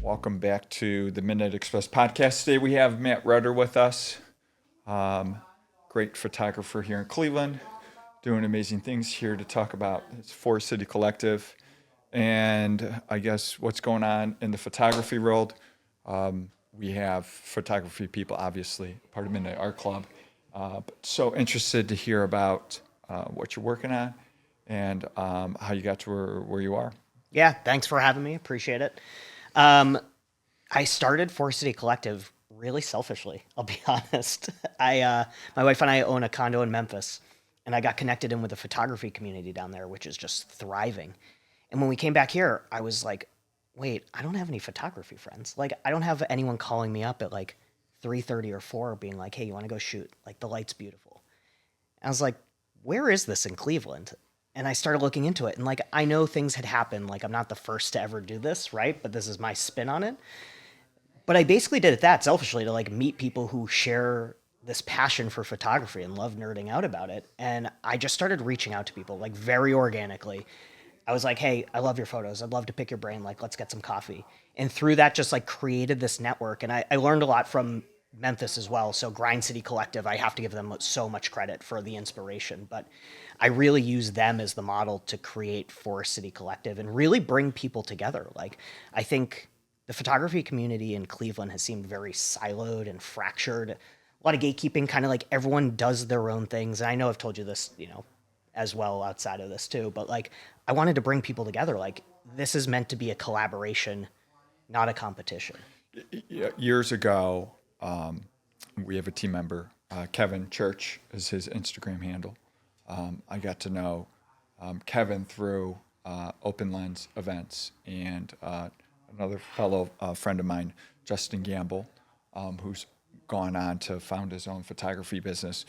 Welcome back to the Midnight Express podcast. Today we have Matt Rutter with us, great photographer here in Cleveland, doing amazing things here to talk about his Forest City Collective and I guess what's going on in the photography world. We have photography people, obviously, part of Midnight Art Club. But so interested to hear about what you're working on and how you got to where you are. Yeah, thanks for having me. Appreciate it. Um, I started Forest City Collective really selfishly. I'll be honest. My wife and I own a condo in Memphis, and I got connected in with the photography community down there, which is just thriving. And when we came back here, I was like, wait, I don't have any photography friends. Like, I don't have anyone calling me up at like 3:30 or 4 being like, hey, you want to go shoot? Like, the light's beautiful. I was like, where is this in Cleveland? And I started looking into it. And like, I know things had happened. Like, I'm not the first to ever do this, right? But this is my spin on it. But I basically did it that selfishly to like meet people who share this passion for photography and love nerding out about it. And I just started reaching out to people like very organically. I was like, hey, I love your photos. I'd love to pick your brain. Like, let's get some coffee. And through that, just like created this network. And I learned a lot from Memphis as well. So Grind City Collective, I have to give them so much credit for the inspiration. But I really use them as the model to create Forest City Collective and really bring people together. Like, I think the photography community in Cleveland has seemed very siloed and fractured. A lot of gatekeeping, kind of like everyone does their own things. And I know I've told you this, as well outside of this too, but like I wanted to bring people together. Like this is meant to be a collaboration, not a competition. Years ago, we have a team member, Kevin Church is his Instagram handle. I got to know Kevin through Open Lens events and another fellow friend of mine, Justin Gamble, who's gone on to found his own photography business.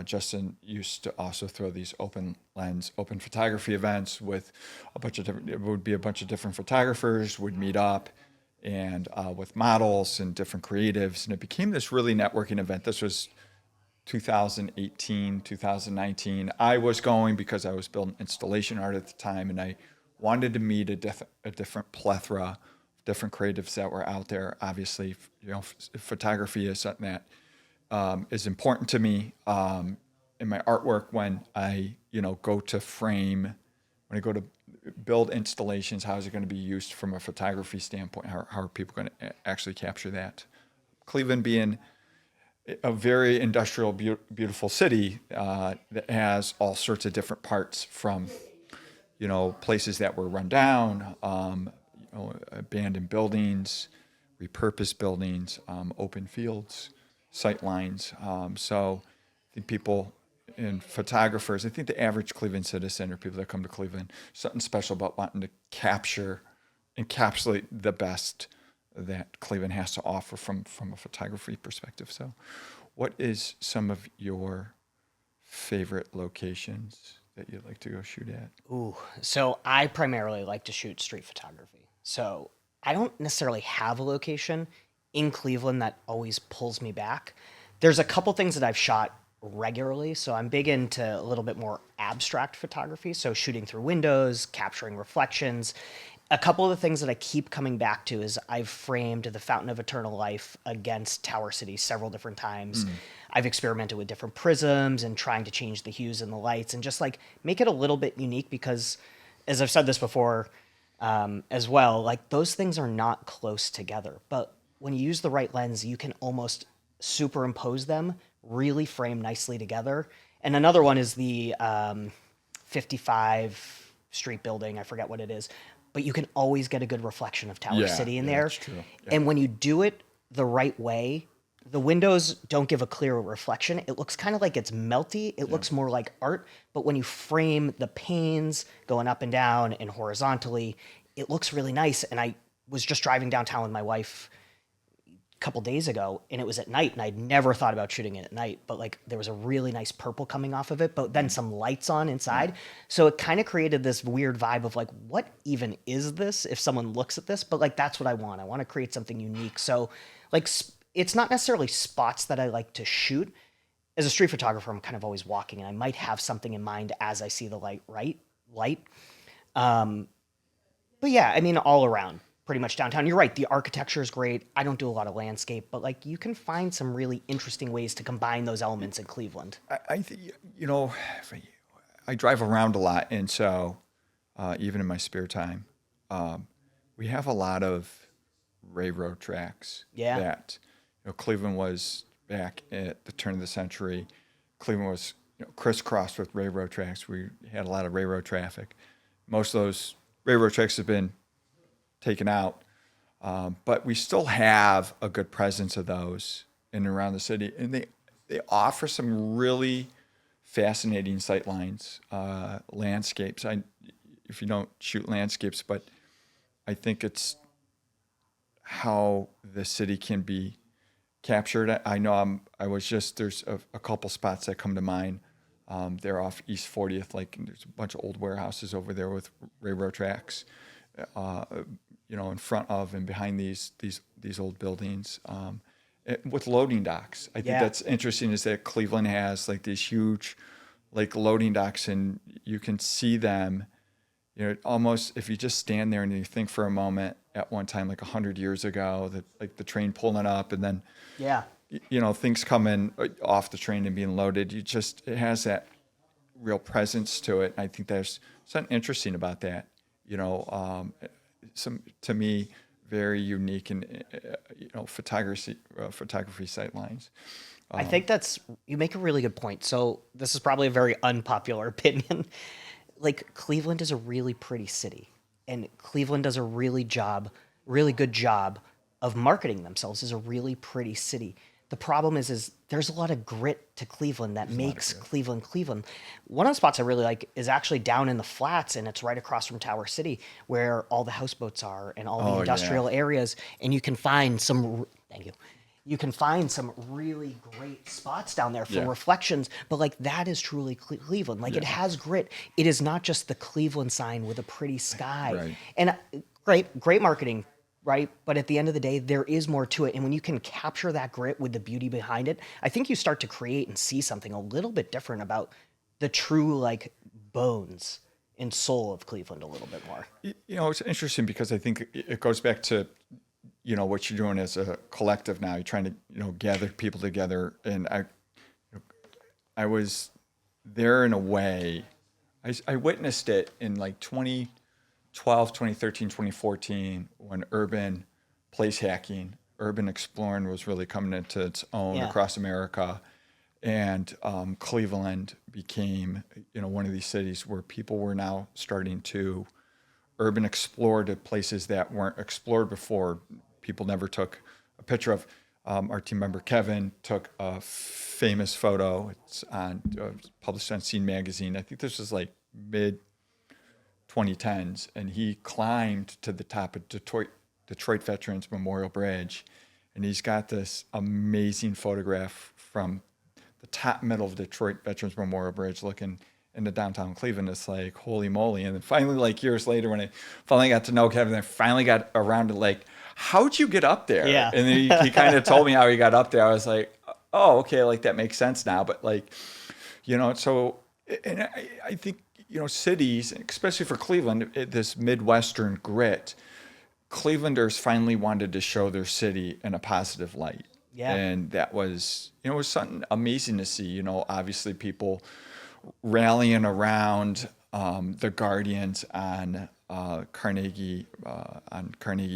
Justin used to also throw these open lens, open photography events with a bunch of different. It would be a bunch of different photographers would meet up, and with models and different creatives, and it became this really networking event. This was 2018, 2019. I was going because I was building installation art at the time, and I wanted to meet a different plethora of different creatives that were out there. Obviously, photography is something that is important to me in my artwork when I, go to frame, when I go to build installations, how is it going to be used from a photography standpoint? How are people going to actually capture that? Cleveland being a very industrial, beautiful city that has all sorts of different parts from, places that were run down, abandoned buildings, repurposed buildings, open fields, sight lines. So I think people and photographers, I think the average Cleveland citizen or people that come to Cleveland, something special about wanting to encapsulate the best that Cleveland has to offer from a photography perspective. So what is some of your favorite locations that you'd like to go shoot at? Ooh, so I primarily like to shoot street photography. So I don't necessarily have a location in Cleveland that always pulls me back. There's a couple things that I've shot regularly. So I'm big into a little bit more abstract photography. So shooting through windows, capturing reflections. A couple of the things that I keep coming back to is I've framed the Fountain of Eternal Life against Tower City several different times. I've experimented with different prisms and trying to change the hues and the lights and just like make it a little bit unique because, as I've said this before as well, like those things are not close together. But when you use the right lens, you can almost superimpose them, really frame nicely together. And another one is the 55 street building. I forget what it is, but you can always get a good reflection of Tower City in there. That's true. Yeah. And when you do it the right way, the windows don't give a clear reflection. It looks kind of like it's melty. It looks more like art. But when you frame the panes going up and down and horizontally, it looks really nice. And I was just driving downtown with my wife couple days ago and it was at night and I'd never thought about shooting it at night, but like there was a really nice purple coming off of it, but then some lights on inside. So it kind of created this weird vibe of like, what even is this if someone looks at this? But like, that's what I want. I want to create something unique. So like, it's not necessarily spots that I like to shoot. As a street photographer, I'm kind of always walking and I might have something in mind as I see the light. But yeah, I mean, all around. pretty much downtown. You're right. The architecture is great. I don't do a lot of landscape, but like you can find some really interesting ways to combine those elements in Cleveland. I think, I drive around a lot, and so even in my spare time, um, we have a lot of railroad tracks Yeah. that, Cleveland was back at the turn of the century. Cleveland was, crisscrossed with railroad tracks. We had a lot of railroad traffic. Most of those railroad tracks have been taken out, but we still have a good presence of those in and around the city, and they offer some really fascinating sight lines, landscapes. If you don't shoot landscapes, but I think it's how the city can be captured. I know there's a couple spots that come to mind. They're off East 40th, like there's a bunch of old warehouses over there with railroad tracks, uh, in front of and behind these old buildings, with loading docks. I think Yeah. that's interesting is that Cleveland has like these huge, like loading docks, and you can see them. Almost if you just stand there and you think for a moment, at one time, like 100 years ago, that like the train pulling up, and then Yeah. things coming off the train and being loaded. It has that real presence to it. And I think there's something interesting about that. Some to me very unique and photography sight lines. I think you make a really good point. So this is probably a very unpopular opinion. Like Cleveland is a really pretty city, and Cleveland does a really good job of marketing themselves as a really pretty city. The problem is there's a lot of grit to Cleveland that makes Cleveland Cleveland. One of the spots I really like is actually down in the flats, and it's right across from Tower City, where all the houseboats are and all the Oh, industrial yeah. areas, and you can find some. Thank you. You can find some really great spots down there for Yeah. reflections, but like that is truly Cleveland. Like it Yeah. has grit. It is not just the Cleveland sign with a pretty sky. Right. And great marketing, right? But at the end of the day, there is more to it. And when you can capture that grit with the beauty behind it, I think you start to create and see something a little bit different about the true like bones and soul of Cleveland a little bit more. It's interesting because I think it goes back to, what you're doing as a collective now. You're trying to, gather people together. And I was there in a way. I witnessed it in like 2012, 2013, 2014 when urban place hacking, urban exploring was really coming into its own Yeah. across America. And Cleveland became, one of these cities where people were now starting to urban explore to places that weren't explored before. People never took a picture of. Our team member Kevin took a famous photo. It's published on Scene magazine. I think this was like mid 2010s, and he climbed to the top of Detroit Veterans Memorial Bridge, and he's got this amazing photograph from the top middle of Detroit Veterans Memorial Bridge looking into downtown Cleveland. It's like, holy moly. And then finally, like years later, when I finally got to know Kevin, I finally got around to like, how'd you get up there? Yeah. And then he kind of told me how he got up there. I was like, oh, okay, like that makes sense now. But like, so, and I think, cities, especially for Cleveland, this Midwestern grit, Clevelanders finally wanted to show their city in a positive light. Yeah. And that was, it was something amazing to see, obviously people rallying around the Guardians on Carnegie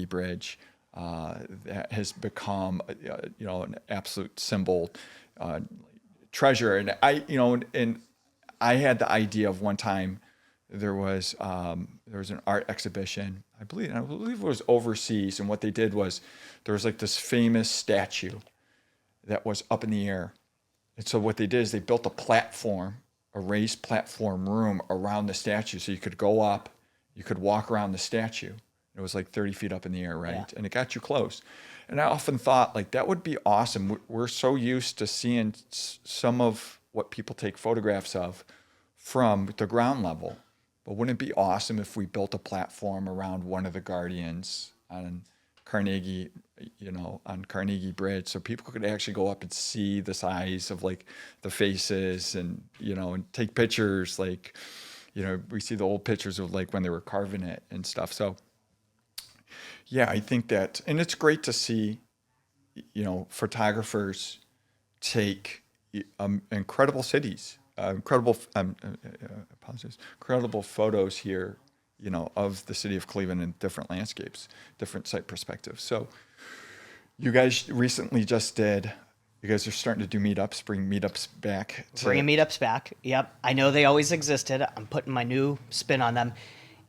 Bridge. That has become, an absolute symbol, treasure. And I had the idea of one time there was an art exhibition. I believe it was overseas, and what they did was there was like this famous statue that was up in the air. And so what they did is they built a raised platform room around the statue, so you could go up, you could walk around the statue. It was like 30 feet up in the air, right? Yeah. And it got you close. And I often thought, like, that would be awesome. We're so used to seeing some of what people take photographs of from the ground level. But wouldn't it be awesome if we built a platform around one of the Guardians on Carnegie, on Carnegie Bridge, so people could actually go up and see the size of like the faces and, and take pictures. Like, we see the old pictures of like when they were carving it and stuff. So Yeah, I think that, and it's great to see, photographers take incredible cities, apologies, incredible photos here, of the city of Cleveland in different landscapes, different site perspectives. So you guys recently just did. You guys are starting to do meetups, bring meetups back Bringing to. meetups back. Yep. I know they always existed. I'm putting my new spin on them.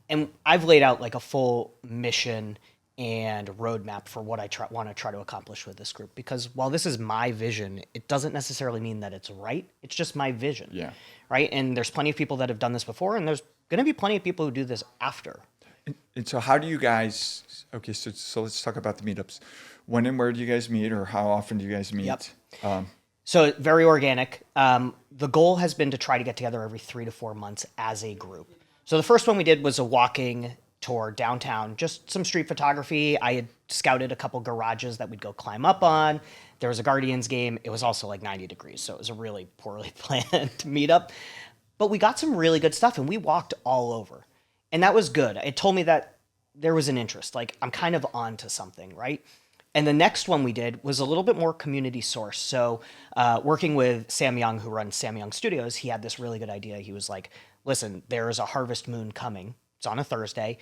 And I've laid out like a full mission and roadmap for what I want to try to accomplish with this group. Because while this is my vision, it doesn't necessarily mean that it's right. It's just my vision. Yeah. Right. And there's plenty of people that have done this before, and there's going to be plenty of people who do this after. And so, how do you guys? Okay, so let's talk about the meetups. When and where do you guys meet, or how often do you guys meet? Yep. So very organic. The goal has been to try to get together every 3 to 4 months as a group. So the first one we did was a walking tour downtown, just some street photography. I had scouted a couple garages that we'd go climb up on. There was a Guardians game. It was also like 90 degrees, so it was a really poorly planned meetup. But we got some really good stuff, and we walked all over. And that was good. It told me that there was an interest. Like, I'm kind of on to something, right? And the next one we did was a little bit more community source. So, working with Sam Young, who runs Sam Young Studios, he had this really good idea. He was like, listen, there is a harvest moon coming. It's on a Thursday.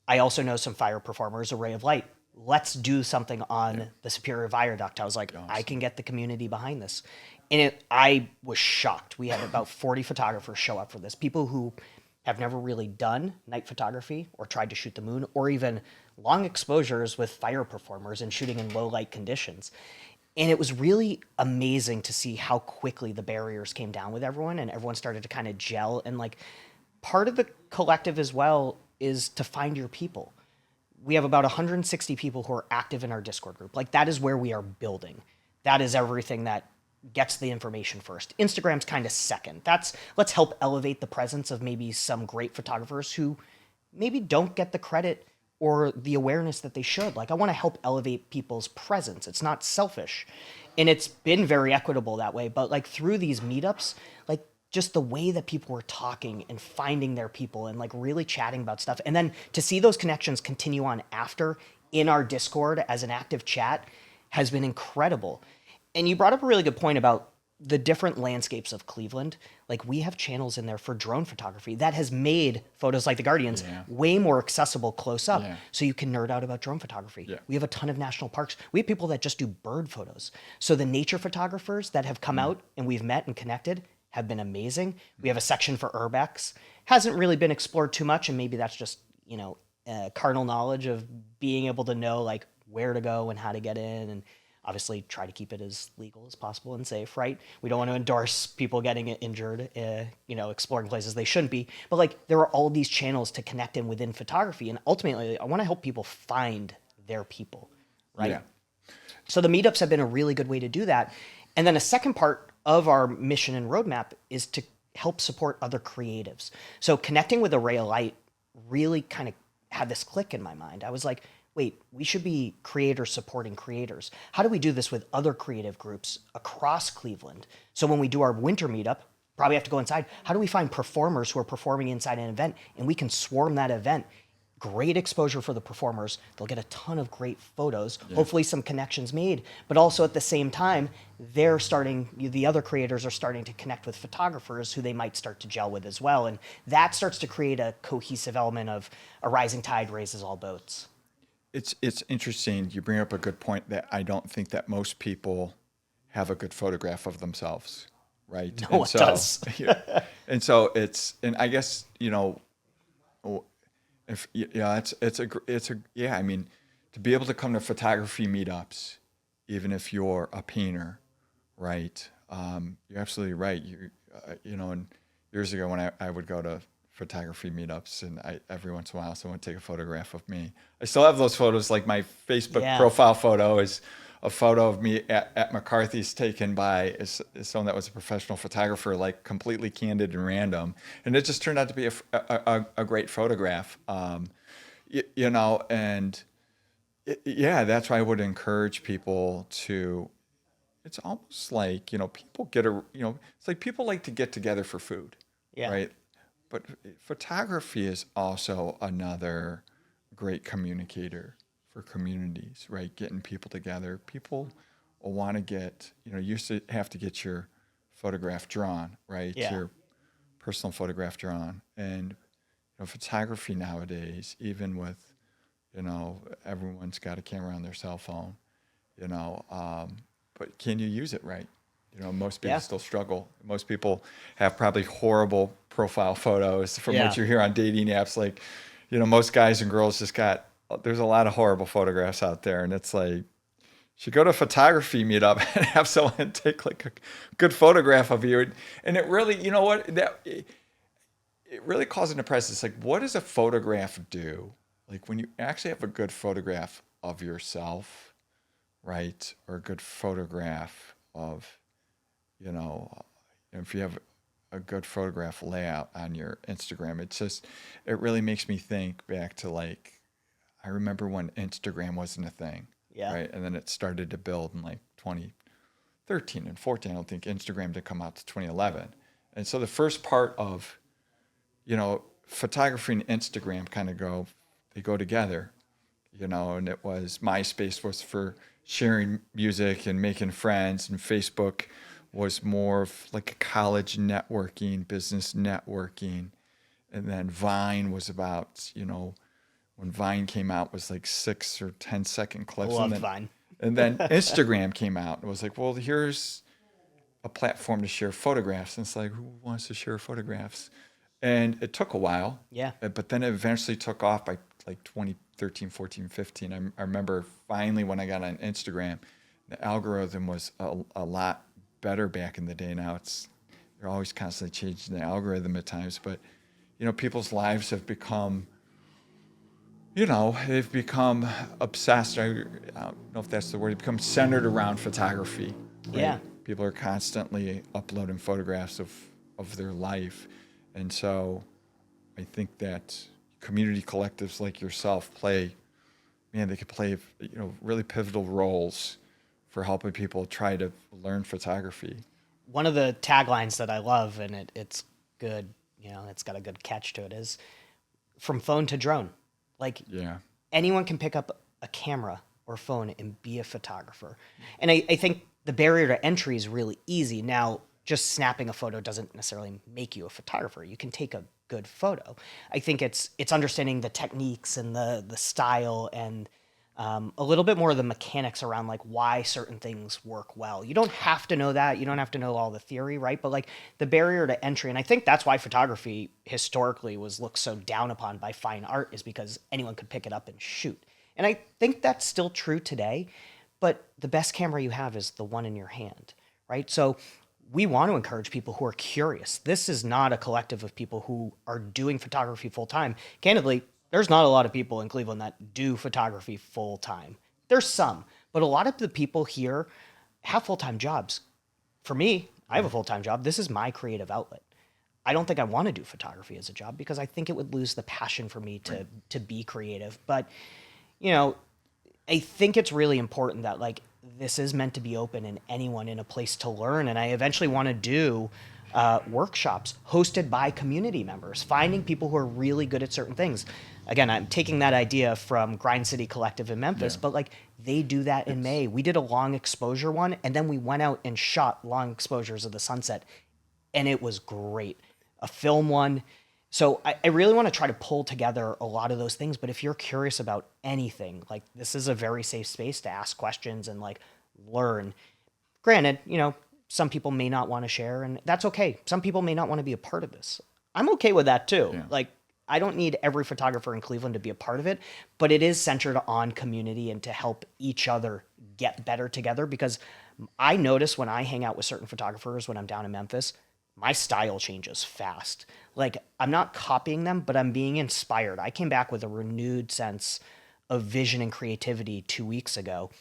I also know some fire performers, a Ray of Light. Let's do something on the Superior Viaduct. I was like, awesome. I can get the community behind this. And I was shocked. We had about 40 photographers show up for this. People who have never really done night photography or tried to shoot the moon, or even long exposures with fire performers and shooting in low light conditions. And it was really amazing to see how quickly the barriers came down with everyone, and everyone started to kind of gel. And like, part of the collective as well is to find your people. We have about 160 people who are active in our Discord group. Like, that is where we are building. That is everything that gets the information first. Instagram's kind of second. Let's help elevate the presence of maybe some great photographers who maybe don't get the credit or the awareness that they should. Like, I want to help elevate people's presence. It's not selfish. And it's been very equitable that way. But like, through these meetups, like, just the way that people were talking and finding their people and like really chatting about stuff. And then to see those connections continue on after in our Discord as an active chat has been incredible. And you brought up a really good point about the different landscapes of Cleveland. Like, we have channels in there for drone photography that has made photos like the Guardians way more accessible close up. Yeah. So you can nerd out about drone photography. Yeah. We have a ton of national parks. We have people that just do bird photos. So the nature photographers that have come out and we've met and connected have been amazing. We have a section for urbex. Hasn't really been explored too much, and maybe that's just, carnal knowledge of being able to know like where to go and how to get in, and obviously try to keep it as legal as possible and safe, right? We don't want to endorse people getting injured, exploring places they shouldn't be. But like, there are all these channels to connect in within photography, and ultimately I want to help people find their people, right? Yeah. So the meetups have been a really good way to do that. And then a second part of our mission and roadmap is to help support other creatives. So connecting with Array of Light really kind of had this click in my mind. I was like, wait, we should be creators supporting creators. How do we do this with other creative groups across Cleveland? So when we do our winter meetup, probably have to go inside. How do we find performers who are performing inside an event, and we can swarm that event? Great exposure for the performers. They'll get a ton of great photos, hopefully some connections made, but also at the same time, the other creators are starting to connect with photographers who they might start to gel with as well. And that starts to create a cohesive element of a rising tide raises all boats. It's interesting. You bring up a good point that I don't think that most people have a good photograph of themselves, right? No one does. And I guess, I mean, to be able to come to photography meetups, even if you're a painter, right? You're absolutely right. And years ago when I would go to photography meetups, and every once in a while someone would take a photograph of me. I still have those photos. Like, my Facebook profile photo is a photo of me at McCarthy's taken by someone that was a professional photographer, like completely candid and random. And it just turned out to be a great photograph. That's why I would encourage people to, it's almost like, people it's like people like to get together for food, right? But photography is also another great communicator for communities, right? Getting people together. People will want to get, you used to have to get your photograph drawn, right? Yeah. Your personal photograph drawn. And, photography nowadays, even with, everyone's got a camera on their cell phone, but can you use it right? Most people Yeah. still struggle. Most people have probably horrible profile photos from Yeah. what you hear on dating apps. Like, most guys and girls there's a lot of horrible photographs out there. And it's like, you should go to a photography meetup and have someone take like a good photograph of you. And it really, you know what, it really calls into presence. It's like, what does a photograph do? Like when you actually have a good photograph of yourself, right? Or a good photograph of, if you have a good photograph layout on your Instagram, it really makes me think back to like, I remember when Instagram wasn't a thing, Yeah. right? And then it started to build in like 2013 and 14. I don't think Instagram did come out to 2011. And so the first part of, photography and Instagram they go together, and it was MySpace was for sharing music and making friends, and Facebook was more of like a college networking, business networking. And then Vine was about, when Vine came out was like 6 or 10-second clips. Loved Vine. And then Instagram came out. It was like, well, here's a platform to share photographs. And it's like, who wants to share photographs? And it took a while. Yeah. But then it eventually took off by like 2013, 14, 15. I remember finally when I got on Instagram, the algorithm was a lot better back in the day. Now they're always constantly changing the algorithm at times. But, people's lives have become, they've become obsessed. I don't know if that's the word. They've become centered around photography. Right? Yeah. People are constantly uploading photographs of their life. And so I think that community collectives like yourself they could play, really pivotal roles for helping people try to learn photography. One of the taglines that I love, and it's good, it's got a good catch to it, is from phone to drone. Like, Yeah. anyone can pick up a camera or phone and be a photographer. And I think the barrier to entry is really easy. Now, just snapping a photo doesn't necessarily make you a photographer. You can take a good photo. I think it's understanding the techniques and the style and a little bit more of the mechanics around like why certain things work well. You don't have to know that. You don't have to know all the theory, right? But like the barrier to entry, and I think that's why photography historically was looked so down upon by fine art, is because anyone could pick it up and shoot. And I think that's still true today, but the best camera you have is the one in your hand, right? So we want to encourage people who are curious. This is not a collective of people who are doing photography full time. Candidly, there's not a lot of people in Cleveland that do photography full time. There's some, but a lot of the people here have full time jobs. For me, I have a full time job. This is my creative outlet. I don't think I want to do photography as a job because I think it would lose the passion for me to be creative. But, I think it's really important that like this is meant to be open and anyone in a place to learn. And I eventually want to do workshops hosted by community members, finding people who are really good at certain things. Again, I'm taking that idea from Grind City Collective in Memphis, but like they do that in May. We did a long exposure one, and then we went out and shot long exposures of the sunset, and it was great. A film one. So I really want to try to pull together a lot of those things. But if you're curious about anything, like this is a very safe space to ask questions and like learn. Granted, some people may not want to share, and that's okay. Some people may not want to be a part of this. I'm okay with that too. Yeah. Like, I don't need every photographer in Cleveland to be a part of it, but it is centered on community and to help each other get better together. Because I notice when I hang out with certain photographers when I'm down in Memphis, my style changes fast. Like, I'm not copying them, but I'm being inspired. I came back with a renewed sense of vision and creativity 2 weeks ago.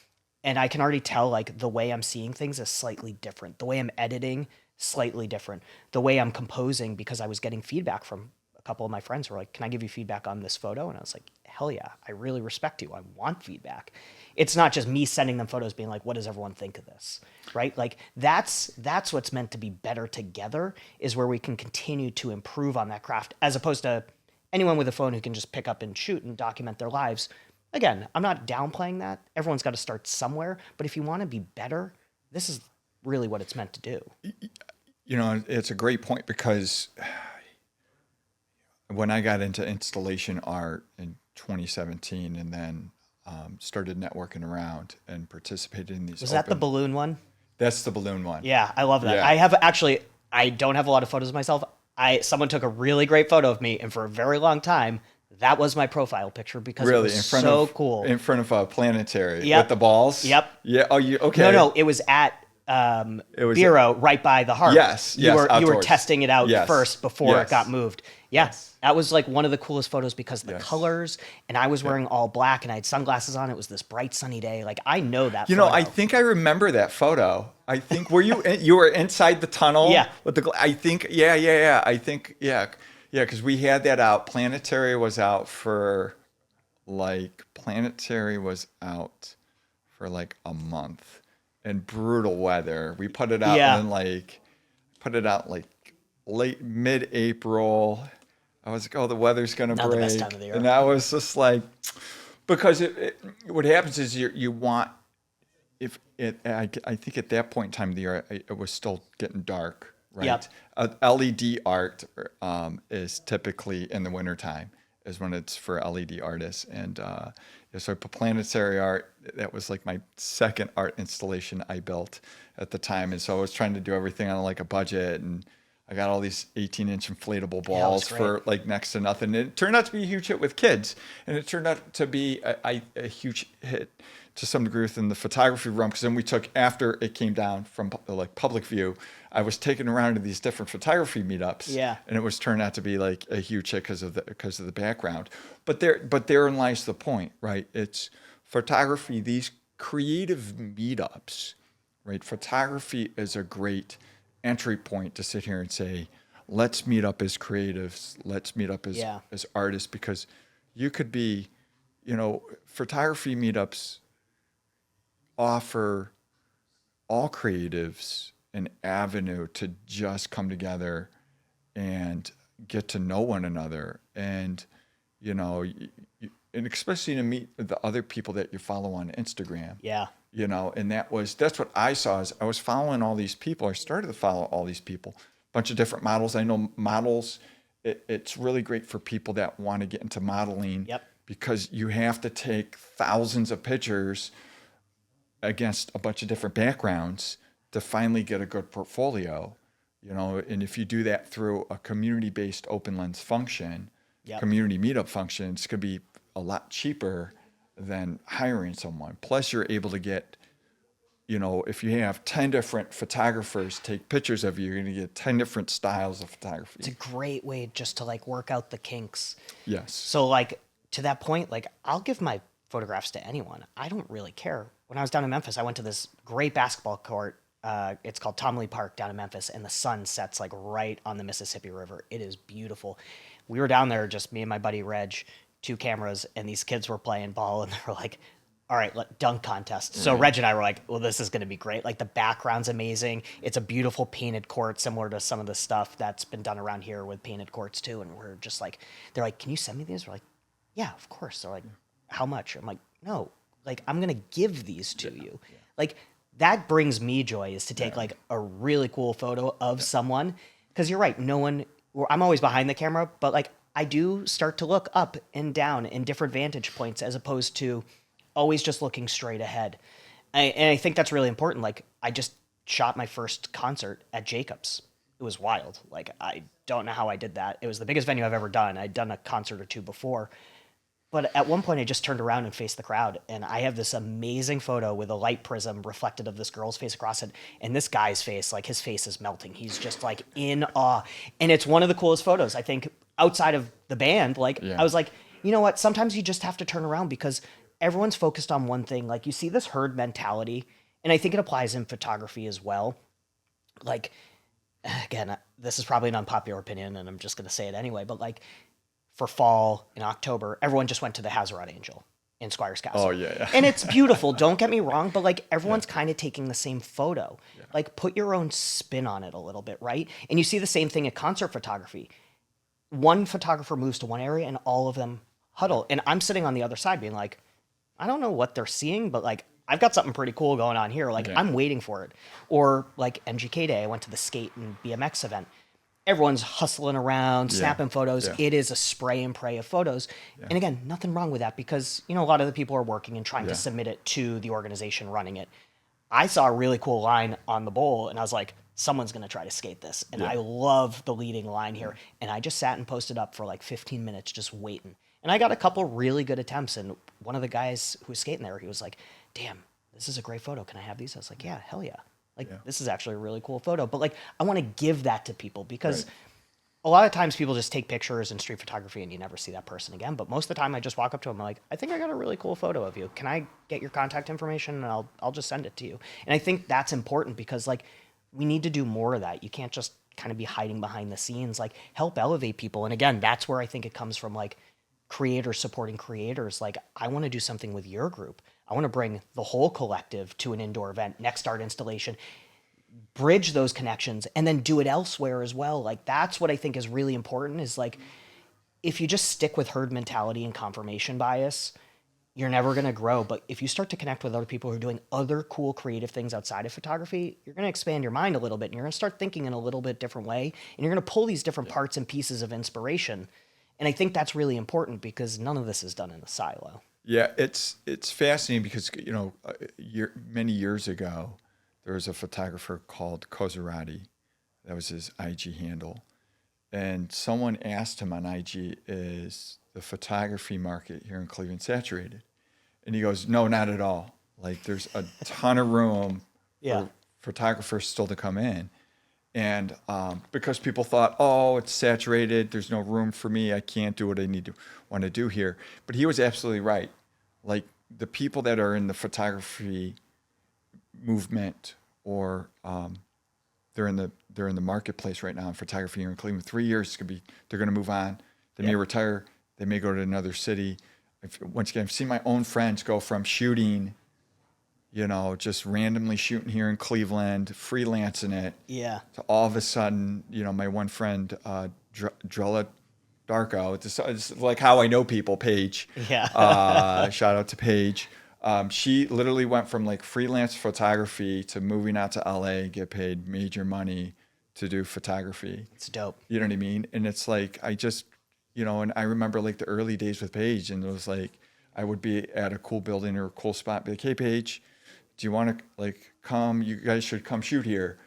And I can already tell like the way I'm seeing things is slightly different. The way I'm editing, slightly different. The way I'm composing, because I was getting feedback from a couple of my friends who were like, can I give you feedback on this photo? And I was like, hell yeah, I really respect you. I want feedback. It's not just me sending them photos being like, what does everyone think of this? Right? Like that's what's meant to be better together, is where we can continue to improve on that craft, as opposed to anyone with a phone who can just pick up and shoot and document their lives. again, I'm not downplaying that. Everyone's got to start somewhere. But if you want to be better, this is really what it's meant to do. You know, it's a great point because when I got into installation art in 2017 and then started networking around and participated in these Was that the balloon one? That's the balloon one. Yeah, I love that. Yeah. I have actually, I don't have a lot of photos of myself. Someone took a really great photo of me, and for a very long time, that was my profile picture because it Really, was in front so of cool. in front of a planetary Yep. with the balls. Yep. Yeah. Oh, you okay? No, it was at It was Bureau right by the heart. Yes, you were outdoors. testing it out Yes. first before Yes. it got moved. Yeah, that was like one of the coolest photos because of the Yes. colors, and I was wearing all black and I had sunglasses on. It was this bright sunny day. Like I know that. You know, photo. I think I remember that photo. I think were you were inside the tunnel? Yeah. With the I think yeah. I think yeah because we had that out. Planetary was out for like a month in brutal weather. We put it out Yeah. in like late mid-April. I was like, oh, the weather's gonna Not break, the best time of the year. and I was just like, because what happens is you want if it I think at that point in time of the year it was still getting dark, right? Yep. LED art is typically in the wintertime is when it's for LED artists, and so I put planetary art. That was like my second art installation I built at the time, and so I was trying to do everything on like a budget, and I got all these 18-inch inflatable balls for like next to nothing. And it turned out to be a huge hit with kids, and it turned out to be a huge hit to some degree within the photography realm. Because then we took, after it came down from like public view, I was taken around to these different photography meetups. Yeah. And it was turned out to be like a huge hit because of the background. But therein lies the point, right? It's photography. These creative meetups, right? Photography is a great entry point to sit here and say, let's meet up as creatives, let's meet up as artists, because you could be, photography meetups offer all creatives an avenue to just come together and get to know one another, and and especially to meet the other people that you follow on Instagram. Yeah. And that's what I saw. Is I was following all these people. I started to follow all these people, a bunch of different models. I know models, it's really great for people that want to get into modeling. Yep. Because you have to take thousands of pictures against a bunch of different backgrounds to finally get a good portfolio. And if you do that through a community-based open lens function, community meetup function, it's going to be a lot cheaper than hiring someone. Plus, you're able to get, if you have 10 different photographers take pictures of you, you're going to get 10 different styles of photography. It's a great way just to like work out the kinks. Yes. So like to that point, like I'll give my photographs to anyone. I don't really care. When I was down in Memphis, I went to this great basketball court. It's called Tom Lee Park down in Memphis, and the sun sets like right on the Mississippi River. It is beautiful. We were down there, just me and my buddy Reg, 2 cameras, and these kids were playing ball, and they were like, all right, dunk contest. So Reg and I were like, well, this is going to be great. Like the background's amazing. It's a beautiful painted court, similar to some of the stuff that's been done around here with painted courts too. And we're just like, they're like, can you send me these? We're like, yeah, of course. They're like, how much? I'm like, no, like I'm going to give these to you. Yeah. Like that brings me joy, is to take like a really cool photo of someone. Cause you're right. I'm always behind the camera, but like I do start to look up and down in different vantage points as opposed to always just looking straight ahead. And I think that's really important. Like I just shot my first concert at Jacobs. It was wild. Like I don't know how I did that. It was the biggest venue I've ever done. I'd done a concert or two before. But at one point I just turned around and faced the crowd, and I have this amazing photo with a light prism reflected of this girl's face across it. And this guy's face, like his face is melting. He's just like in awe. And it's one of the coolest photos, I think, outside of the band. Like I was like, you know what? Sometimes you just have to turn around because everyone's focused on one thing. Like you see this herd mentality, and I think it applies in photography as well. Like, again, this is probably an unpopular opinion, and I'm just going to say it anyway, but like for fall in October, everyone just went to the Hazelrod Angel in Squires Castle. Oh, yeah. And it's beautiful. Don't get me wrong, but like everyone's kind of taking the same photo. Yeah. Like put your own spin on it a little bit, right? And you see the same thing at concert photography. One photographer moves to one area and all of them huddle. And I'm sitting on the other side being like, I don't know what they're seeing, but like I've got something pretty cool going on here. Like Yeah. I'm waiting for it. Or like MGK Day, I went to the skate and BMX event. Everyone's hustling around, Yeah. snapping photos. Yeah. It is a spray and pray of photos. And again, nothing wrong with that because, you know, a lot of the people are working and trying Yeah. to submit it to the organization running it. I saw a really cool line on the bowl and I was like, someone's going to try to skate this. And Yeah. I love the leading line here. And I just sat and posted up for like 15 minutes just waiting. And I got a couple really good attempts. And one of the guys who was skating there, he was like, damn, this is a great photo. Can I have these? I was like, yeah, hell yeah. Like, this is actually a really cool photo. But like, I want to give that to people because Right. a lot of times people just take pictures in street photography and you never see that person again. But most of the time I just walk up to them, I'm like, I think I got a really cool photo of you. Can I get your contact information? And I'll just send it to you. And I think that's important because like we need to do more of that. You can't just kind of be hiding behind the scenes, like help elevate people. And again, that's where I think it comes from, like creators supporting creators. Like I want to do something with your group. I want to bring the whole collective to an indoor event, next art installation, bridge those connections and then do it elsewhere as well. Like that's what I think is really important is like if you just stick with herd mentality and confirmation bias, you're never going to grow. But if you start to connect with other people who are doing other cool creative things outside of photography, you're going to expand your mind a little bit and you're going to start thinking in a little bit different way. And you're going to pull these different parts and pieces of inspiration. And I think that's really important because none of this is done in a silo. Yeah, it's fascinating because many years ago, there was a photographer called Kozerati. That was his IG handle, and someone asked him on IG, "Is the photography market here in Cleveland saturated?" And he goes, "No, not at all. Like, there's a ton of room Yeah. for photographers still to come in." And because people thought, oh, it's saturated, there's no room for me, I can't do what I want to do here. But he was absolutely right. Like the people that are in the photography movement, or they're in the marketplace right now in photography here in Cleveland. 3 years they're going to move on. They may retire. They may go to another city. Once again, I've seen my own friends go from shooting, just randomly shooting here in Cleveland, freelancing it, Yeah. to all of a sudden, my one friend, Drella Darko, it's like how I know people, Paige. Yeah. Shout out to Paige. She literally went from like freelance photography to moving out to LA, get paid major money to do photography. It's dope. You know what I mean? And it's like, and I remember like the early days with Paige, and it was like, I would be at a cool building or a cool spot, be like, hey, Paige, do you want to like come? You guys should come shoot here.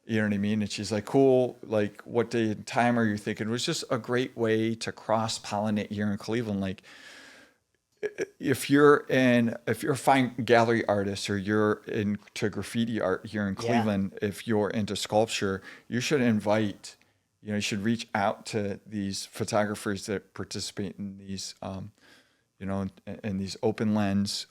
You know what I mean? And she's like, cool. Like, what day and time are you thinking? It was just a great way to cross pollinate here in Cleveland. Like, if you're a fine gallery artist or you're into graffiti art here in Cleveland, if you're into sculpture, you should you should reach out to these photographers that participate in these, in these open lens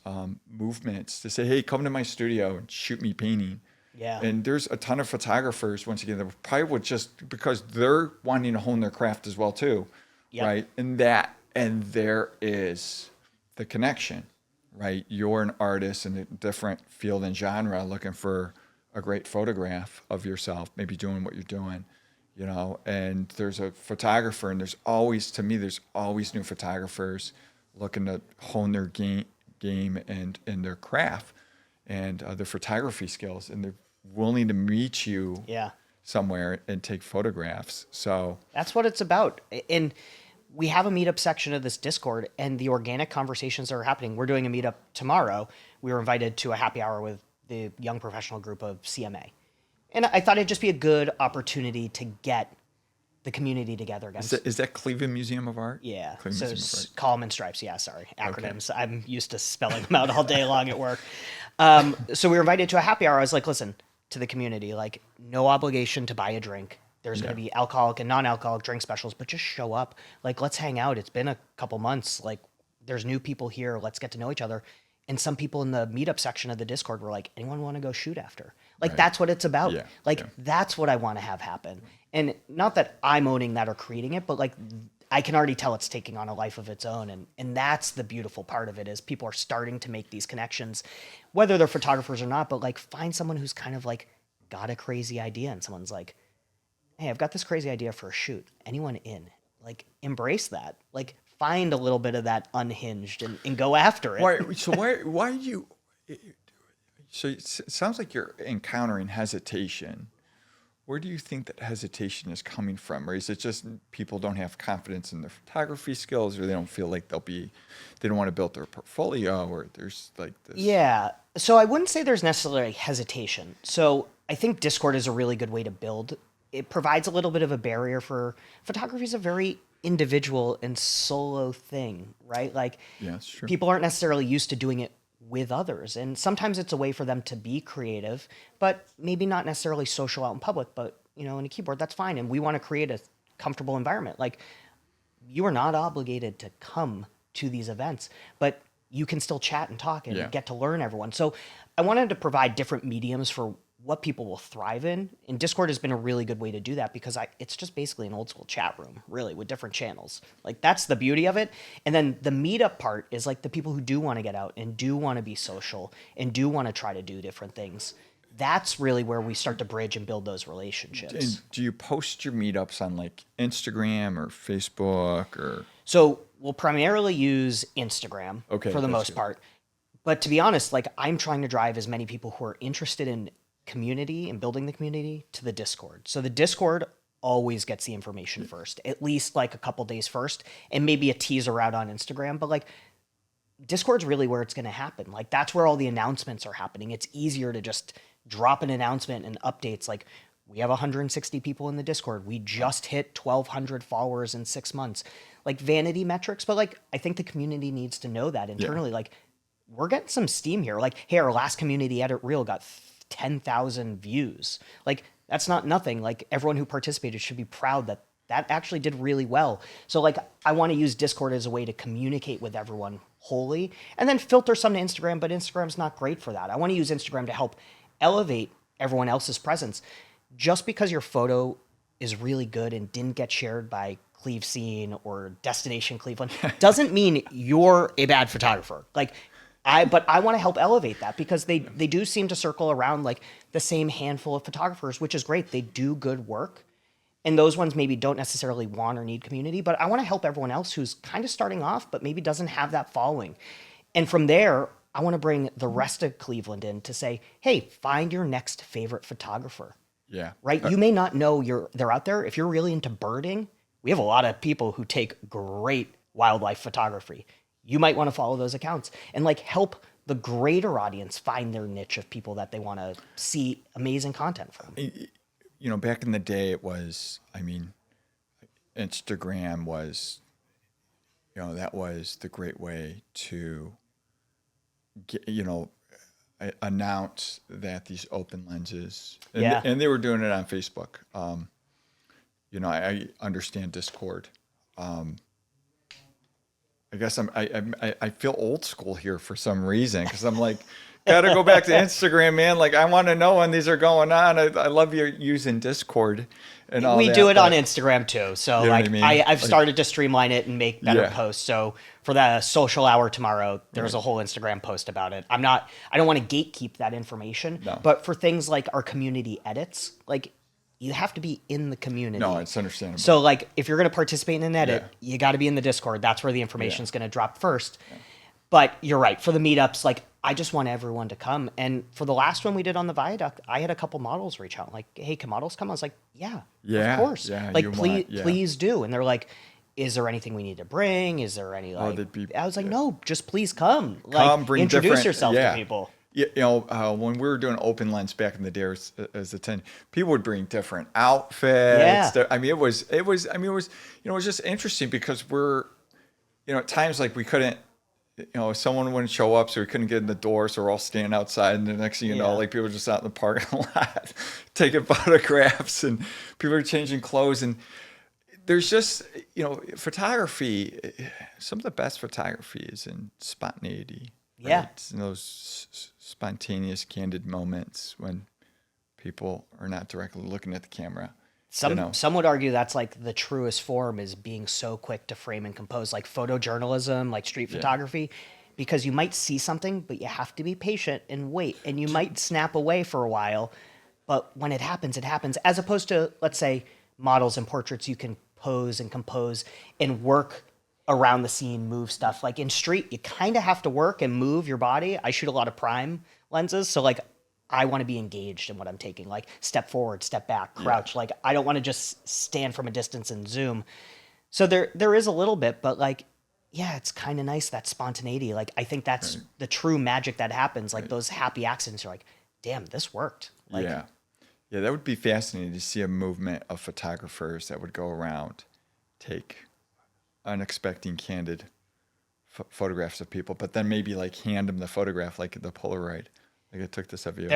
movements to say, hey, come to my studio and shoot me painting. Yeah. And there's a ton of photographers, once again, that probably would just, because they're wanting to hone their craft as well too, Yep. right? And there is the connection, right? You're an artist in a different field and genre looking for a great photograph of yourself, maybe doing what you're doing, and there's a photographer, and there's always new photographers looking to hone their game and their craft and their photography skills, and they're willing to meet you Yeah. somewhere and take photographs. So That's what it's about. And we have a meetup section of this Discord and the organic conversations that are happening. We're doing a meetup tomorrow. We were invited to a happy hour with the young professional group of CMA. And I thought it'd just be a good opportunity to get the community together again. is that Cleveland Museum of Art? Yeah. Cleveland So Museum of Art. column and stripes. Yeah, sorry. Acronyms. I'm used to spelling them out all day long at work. So we were invited to a happy hour. I was like, listen, to the community, like no obligation to buy a drink. There's going to be alcoholic and non-alcoholic drink specials, but just show up. Like, let's hang out. It's been a couple months. Like, there's new people here. Let's get to know each other. And some people in the meetup section of the Discord were like, anyone want to go shoot after? Like, Right. that's what it's about. Yeah, Like, yeah. that's what I want to have happen. And not that I'm owning that or creating it, but like, I can already tell it's taking on a life of its own. And that's the beautiful part of it is people are starting to make these connections, whether they're photographers or not, but like find someone who's kind of like got a crazy idea and someone's like, hey, I've got this crazy idea for a shoot. Anyone in? Like, embrace that. Like, find a little bit of that unhinged and go after it. Why do you? So it sounds like you're encountering hesitation. Where do you think that hesitation is coming from? Or is it just people don't have confidence in their photography skills, or they don't feel like they don't want to build their portfolio, or there's like this? Yeah. So I wouldn't say there's necessarily hesitation. So I think Discord is a really good way to build. It provides a little bit of a barrier for photography is a very individual and solo thing, right? Like Yeah, it's true. people aren't necessarily used to doing it with others. And sometimes it's a way for them to be creative, but maybe not necessarily social out in public, but in a keyboard, that's fine. And we want to create a comfortable environment. Like you are not obligated to come to these events, but you can still chat and talk and get to learn everyone. So I wanted to provide different mediums for what people will thrive in. And Discord has been a really good way to do that because it's just basically an old school chat room, really, with different channels. Like that's the beauty of it. And then the meetup part is like the people who do want to get out and do want to be social and do want to try to do different things. That's really where we start to bridge and build those relationships. And do you post your meetups on like Instagram or Facebook or? So we'll primarily use Instagram for the most good. part. But to be honest, like I'm trying to drive as many people who are interested in community and building the community to the Discord. So the Discord always gets the information first, at least like a couple days first, and maybe a teaser out on Instagram. But like Discord's really where it's going to happen. Like that's where all the announcements are happening. It's easier to just drop an announcement and updates. Like we have 160 people in the Discord. We just hit 1,200 followers in 6 months. Like vanity metrics, but like I think the community needs to know that internally. Like we're getting some steam here. Like, hey, our last community edit reel got 10,000 views. Like that's not nothing. Like everyone who participated should be proud that that actually did really well. So like I want to use Discord as a way to communicate with everyone wholly and then filter some to Instagram, but Instagram's not great for that. I want to use Instagram to help elevate everyone else's presence. Just because your photo is really good and didn't get shared by Cleve Scene or Destination Cleveland doesn't mean you're a bad photographer. But I want to help elevate that because they do seem to circle around like the same handful of photographers, which is great. They do good work. And those ones maybe don't necessarily want or need community, but I want to help everyone else who's kind of starting off, but maybe doesn't have that following. And from there, I want to bring the rest of Cleveland in to say, hey, find your next favorite photographer. Yeah. Right? You may not know they're out there. If you're really into birding, we have a lot of people who take great wildlife photography. You might want to follow those accounts and like help the greater audience find their niche of people that they want to see amazing content from. Back in the day, it was, Instagram was, that was the great way to get, announce that these open lenses, and they were doing it on Facebook. I understand Discord. I guess I feel old school here for some reason because I'm like, gotta go back to Instagram, man. Like I want to know when these are going on. I love you using Discord and all. We that, do it on Instagram too. So you know what I mean? I've started to streamline it and make better posts. So for the social hour tomorrow, there's a whole Instagram post about it. I don't want to gatekeep that information, but for things like our community edits, like you have to be in the community. No, it's understandable. So like if you're going to participate in an edit, you got to be in the Discord. That's where the information is going to drop first. Yeah. But you're right. For the meetups, like I just want everyone to come. And for the last one we did on the Viaduct, I had a couple models reach out like, hey, can models come? I was like, yeah, of course. Yeah, like please do. And they're like, is there anything we need to bring? Is there any like, I was like, no, just please come. Like bring introduce yourself to people. When we were doing open lens back in the day as a 10, people would bring different outfits. Yeah. It was just interesting because we're, at times like we couldn't, someone wouldn't show up, so we couldn't get in the door, so we're all standing outside, and the next thing you know, like people are just out in the parking lot taking photographs, and people are changing clothes, and there's just, photography, some of the best photography is in spontaneity. Right? Yeah. It's in those spontaneous, candid moments when people are not directly looking at the camera. Some would argue that's like the truest form is being so quick to frame and compose, like photojournalism, like street photography, because you might see something, but you have to be patient and wait, and you might snap away for a while, but when it happens, as opposed to, let's say, models and portraits, you can pose and compose and work around the scene, move stuff. Like in street, you kind of have to work and move your body. I shoot a lot of prime lenses, so like I want to be engaged in what I'm taking. Like step forward, step back, crouch. Like I don't want to just stand from a distance and zoom. So there is a little bit, but like yeah, it's kind of nice that spontaneity. Like I think that's the true magic that happens. Like those happy accidents. You're like, damn, this worked. Like, Yeah. Yeah, that would be fascinating to see a movement of photographers that would go around, take unexpected, candid photographs of people, but then maybe like hand them the photograph, like the Polaroid. Like I took this of you.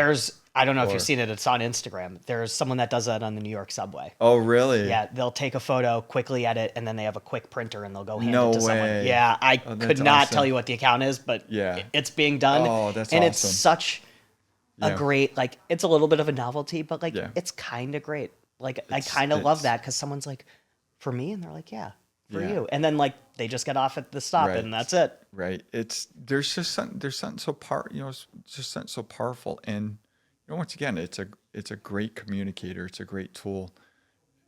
I don't know if Or- you've seen it. It's on Instagram. There's someone that does that on the New York subway. Oh, really? Yeah, they'll take a photo, quickly edit, and then they have a quick printer and they'll go hand No it to someone. way. Yeah, I Oh, could that's not awesome. tell you what the account is, but Yeah. it's being done. Oh, that's and it's awesome. such a Yeah. great, like, it's a little bit of a novelty, but like, Yeah. it's kind of great. Like, I It's- kind of love it's- that because someone's like, for me, and they're like, yeah, for Yeah. you, and then like they just get off at the stop Right. and that's it. Right. There's something so it's just something so powerful, and once again, it's a great communicator. It's a great tool.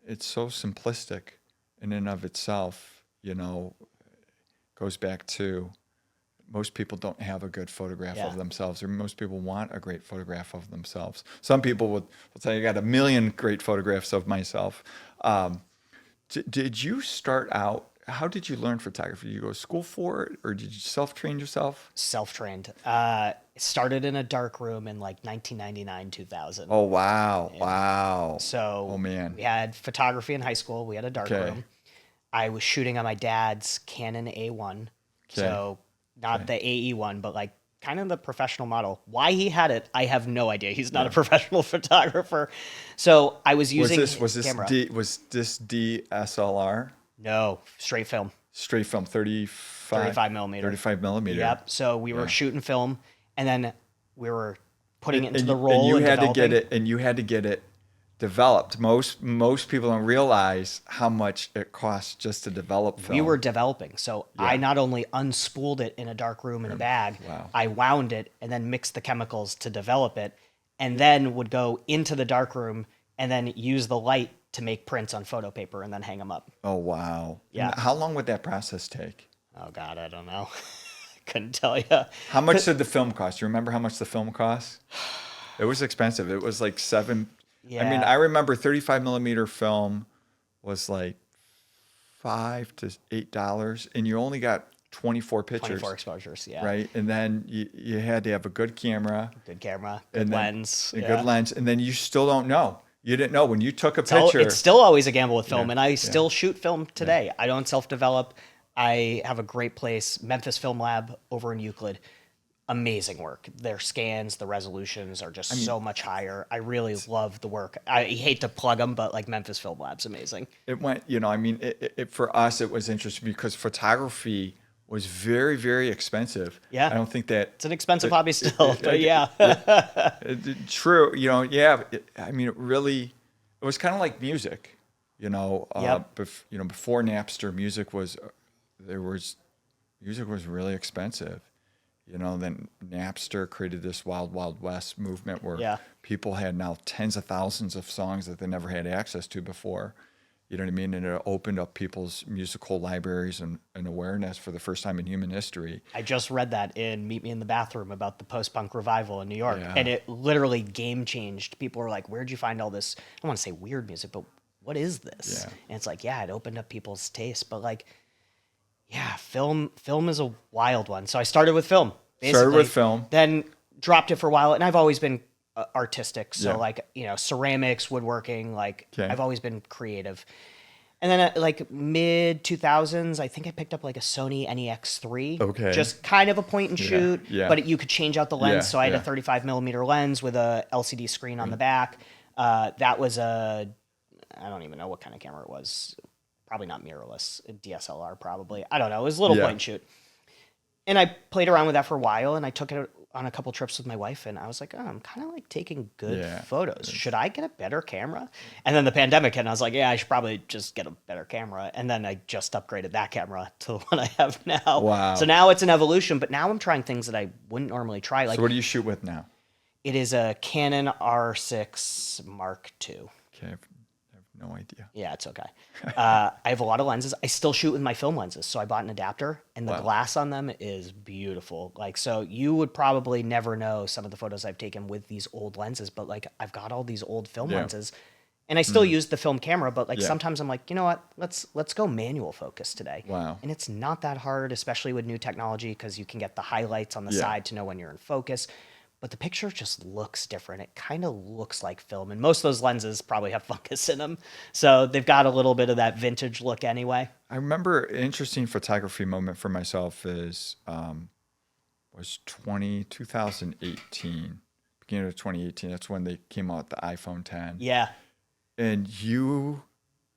It's so simplistic in and of itself. Goes back to most people don't have a good photograph Yeah. of themselves, or most people want a great photograph of themselves. Some people will say, "I got a million great photographs of myself." Did you start out? How did you learn photography? Did you go to school for it, or did you self-train yourself? Self-trained. It started in a dark room in like 1999, 2000. Oh wow, wow. So oh man. we had photography in high school. We had a dark Okay. room. I was shooting on my dad's Canon A1. So not the AE one, but like kind of the professional model. Why he had it, I have no idea. He's not a professional photographer. So I was using Was this camera. DSLR? No, straight film. Straight film, 35 millimeter. 35 millimeter. Yep. So we were shooting film and then we were putting it into the And roll you and had to get developing. it, and you had to get it developed. Most people don't realize how much it costs just to develop film. We were developing. So I not only unspooled it in a dark room in a bag, Wow. I wound it and then mixed the chemicals to develop it, and then would go into the dark room and then use the light to make prints on photo paper and then hang them up. Oh wow. Yeah. And how long would that process take? Oh God, I don't know. Couldn't tell you. How much did the film cost? You remember how much the film cost? It was expensive. It was like I mean, Yeah. I remember 35 millimeter film was like $5 to $8, and you only got 24 pictures, 24 exposures. Yeah. right? And then you had to have a good camera, Good camera. Good and then lens. a yeah. good lens, and then you still don't know. You didn't know when you took a So picture. it's still always a gamble with film, Yeah, and I still shoot film today. I don't self-develop. I have a great place, Memphis Film Lab over in Euclid. Amazing work. Their scans, the resolutions are just so much higher. I really love the work. I hate to plug them, but like Memphis Film Lab's amazing. It went, I mean, for us, it was interesting because photography was very, very expensive. Yeah. I don't think that It's an expensive hobby still, but yeah. true. Yeah. I mean, it was kind of like music, Yep. before Napster, music was really expensive. Then Napster created this Wild Wild West movement where Yeah. people had now tens of thousands of songs that they never had access to before. You know what I mean? And it opened up people's musical libraries and awareness for the first time in human history. I just read that in Meet Me in the Bathroom about the post-punk revival in New York, Yeah. and it literally game changed. People were like, "Where'd you find all this?" I don't want to say weird music, but what is this? Yeah. And it's like, yeah, it opened up people's taste, but like, yeah, film is a wild one. So I started with film. Started with film. Then dropped it for a while, and I've always been artistic. So Yeah. like, ceramics, woodworking, like Okay. I've always been creative. And then like mid 2000s, I think I picked up like a Sony NEX3. Okay. Just kind of a point and shoot, yeah. but you could change out the lens. Yeah, So I had a yeah. 35 millimeter lens with a LCD screen on the back. That was I don't even know what kind of camera it was. Probably not mirrorless, a DSLR probably. I don't know. It was a little Yeah. point and shoot. And I played around with that for a while, and I took it on a couple trips with my wife, and I was like, oh, I'm kind of like taking good Yeah. photos. Should I get a better camera? And then the pandemic hit, and I was like, yeah, I should probably just get a better camera. And then I just upgraded that camera to the one I have now. Wow. So now it's an evolution, but now I'm trying things that I wouldn't normally try. Like So what do you shoot with now? it is a Canon R6 Mark II. Okay, I've no idea. Yeah, it's okay. I have a lot of lenses. I still shoot with my film lenses, so I bought an adapter, and the Wow. glass on them is beautiful. Like, so you would probably never know some of the photos I've taken with these old lenses, but like I've got all these old film Yeah. lenses, and I still use the film camera. But like Yeah. sometimes I'm like, you know what? Let's go manual focus today. Wow. And it's not that hard, especially with new technology, because you can get the highlights on the Yeah. side to know when you're in focus. But the picture just looks different. It kind of looks like film. And most of those lenses probably have fungus in them. So they've got a little bit of that vintage look anyway. I remember an interesting photography moment for myself is was 2018, beginning of 2018. That's when they came out with the iPhone 10. Yeah. And you